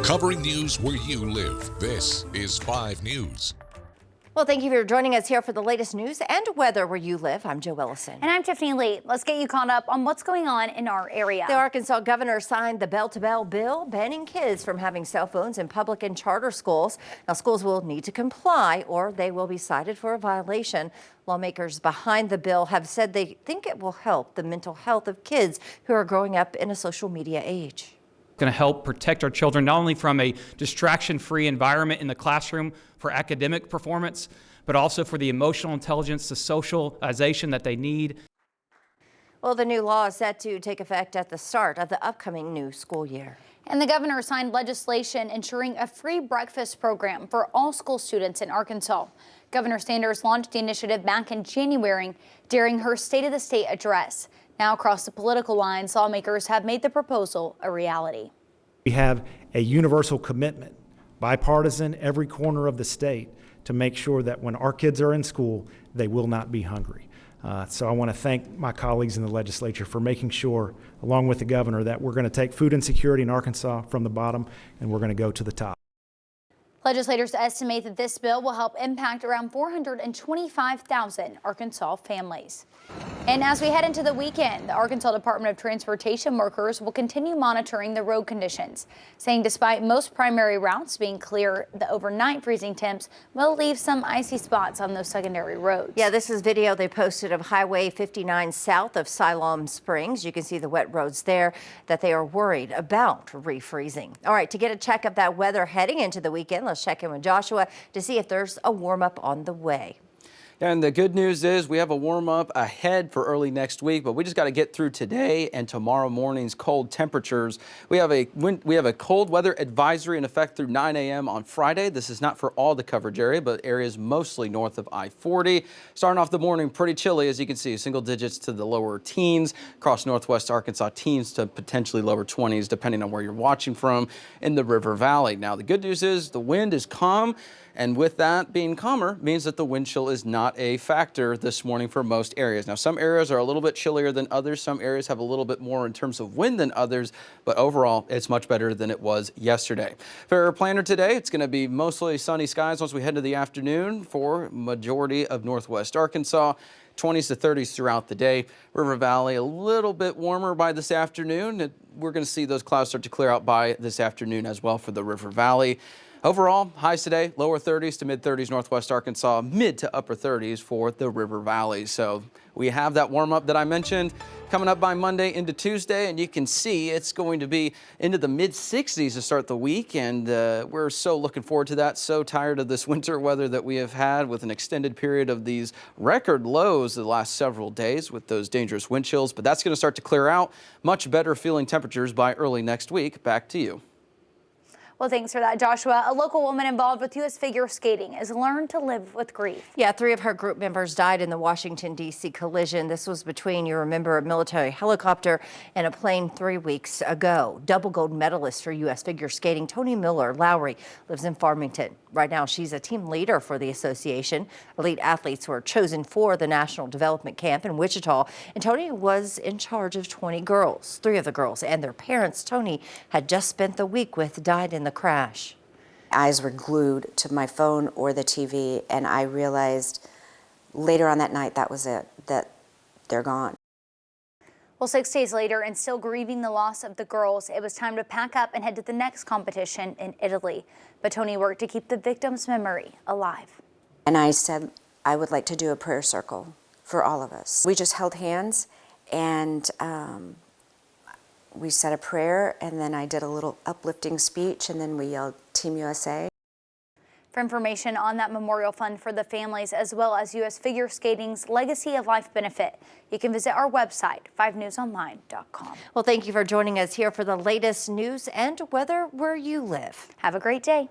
Covering news where you live. This is 5 News. Well, thank you for joining us here for the latest news and weather where you live. I'm Jo Ellison. And I'm Tiffany Lee. Let's get you caught up on what's going on in our area. The Arkansas governor signed the bell-to-bell bill banning kids from having cell phones in public and charter schools. Now, schools will need to comply or they will be cited for a violation. Lawmakers behind the bill have said they think it will help the mental health of kids who are growing up in a social media age. Going to help protect our children not only from a distraction-free environment in the classroom for academic performance, but also for the emotional intelligence, the socialization that they need. Well, the new law is set to take effect at the start of the upcoming new school year. And the governor signed legislation ensuring a free breakfast program for all school students in Arkansas. Governor Sanders launched the initiative back in January during her State of the State address. Now, across the political lines, lawmakers have made the proposal a reality. We have a universal commitment, bipartisan, every corner of the state, to make sure that when our kids are in school, they will not be hungry. So I want to thank my colleagues in the legislature for making sure, along with the governor, that we're going to take food insecurity in Arkansas from the bottom and we're going to go to the top. Legislators estimate that this bill will help impact around 425,000 Arkansas families. And as we head into the weekend, the Arkansas Department of Transportation workers will continue monitoring the road conditions, saying despite most primary routes being clear, the overnight freezing temps will leave some icy spots on those secondary roads. Yeah, this is video they posted of Highway 59 south of Siloam Springs. You can see the wet roads there that they are worried about refreezing. All right, to get a check of that weather heading into the weekend, let's check in with Joshua to see if there's a warm up on the way. And the good news is we have a warm up ahead for early next week, but we just got to get through today and tomorrow morning's cold temperatures. We have a cold weather advisory in effect through 9 a.m. on Friday. This is not for all the coverage area, but areas mostly north of I-40. Starting off the morning pretty chilly, as you can see, single digits to the lower teens across northwest Arkansas, teens to potentially lower 20s, depending on where you're watching from in the River Valley. Now, the good news is the wind is calm. And with that being calmer means that the wind chill is not a factor this morning for most areas. Now, some areas are a little bit chillier than others. Some areas have a little bit more in terms of wind than others, but overall, it's much better than it was yesterday. For our planner today, it's going to be mostly sunny skies once we head to the afternoon for majority of northwest Arkansas. 20s to 30s throughout the day. River Valley a little bit warmer by this afternoon. We're going to see those clouds start to clear out by this afternoon as well for the River Valley. Overall, highs today, lower 30s to mid 30s northwest Arkansas, mid to upper 30s for the River Valley. So we have that warm up that I mentioned coming up by Monday into Tuesday, and you can see it's going to be into the mid 60s to start the week. And we're so looking forward to that. So tired of this winter weather that we have had with an extended period of these record lows the last several days with those dangerous wind chills. But that's going to start to clear out. Much better feeling temperatures by early next week. Back to you. Well, thanks for that, Joshua. A local woman involved with U.S. figure skating has learned to live with grief. Yeah, 3 of her group members died in the Washington, D.C. collision. This was between, you remember, a military helicopter and a plane 3 weeks ago. Double gold medalist for U.S. figure skating, Tony Miller Lowry, lives in Farmington. Right now, she's a team leader for the association. Elite athletes were chosen for the National Development Camp in Wichita, and Tony was in charge of 20 girls. 3 of the girls and their parents Tony had just spent the week with died in the crash. Eyes were glued to my phone or the TV, and I realized later on that night that was it, that they're gone. Well, 6 days later, and still grieving the loss of the girls, it was time to pack up and head to the next competition in Italy. But Tony worked to keep the victim's memory alive. And I said, I would like to do a prayer circle for all of us. We just held hands, and we said a prayer, and then I did a little uplifting speech, and then we yelled Team USA. For information on that memorial fund for the families, as well as U.S. Figure Skating's Legacy of Life benefit, you can visit our website, 5newsonline.com. Well, thank you for joining us here for the latest news and weather where you live. Have a great day.